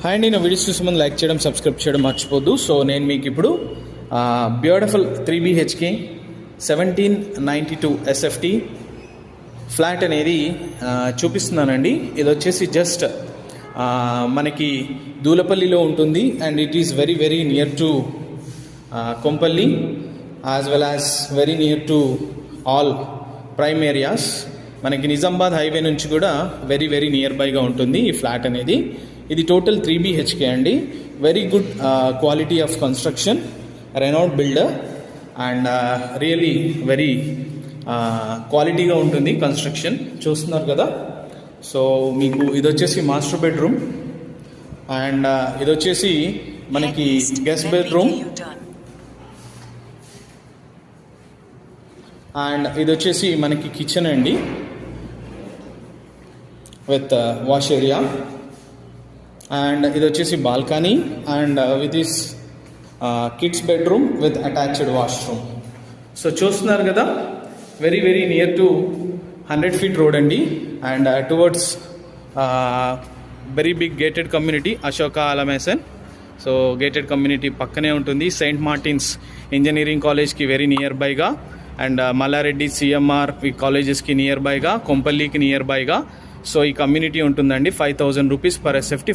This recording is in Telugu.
హాయ్ అండి, నా వీడియోస్ చూసే ముందు లైక్ చేయడం, సబ్స్క్రైబ్ చేయడం మర్చిపోద్దు. సో నేను మీకు ఇప్పుడు బ్యూటిఫుల్ 3 BHK 1792 SFT ఫ్లాట్ అనేది చూపిస్తున్నానండి. ఇది వచ్చేసి జస్ట్ మనకి దూలపల్లిలో ఉంటుంది and it is very very near to Kompally as well as very near to all prime areas. మనకి నిజామాబాద్ హైవే నుంచి కూడా వెరీ వెరీ నియర్ బైగా ఉంటుంది ఈ ఫ్లాట్ అనేది. ఇది టోటల్ 3 BHK అండి. Very good quality of construction, renowned builder and really very క్వాలిటీగా ఉంటుంది కన్స్ట్రక్షన్. చూస్తున్నారు కదా. సో మీకు ఇది వచ్చేసి మాస్టర్ బెడ్రూమ్ అండ్ ఇది వచ్చేసి మనకి గెస్ట్ బెడ్రూమ్ అండ్ ఇది వచ్చేసి మనకి కిచెన్ అండి విత్ వాష్ ఏరియా అండ్ ఇది వచ్చేసి balcony and with this kids bedroom with attached washroom. So చూస్తున్నారు కదా, very very near to 100 feet road అండి and towards very big gated community Ashoka అలమేసన్. సో గేటెడ్ కమ్యూనిటీ పక్కనే ఉంటుంది. సెయింట్ మార్టిన్స్ ఇంజనీరింగ్ కాలేజ్కి వెరీ నియర్ బైగా అండ్ మల్లారెడ్డి CMR ఈ కాలేజెస్కి నియర్ బైగా, కొంపల్లికి నియర్ బైగా. సో ఈ కమ్యూనిటీ ఉంటుందండి. 5,000 rupees per SFT.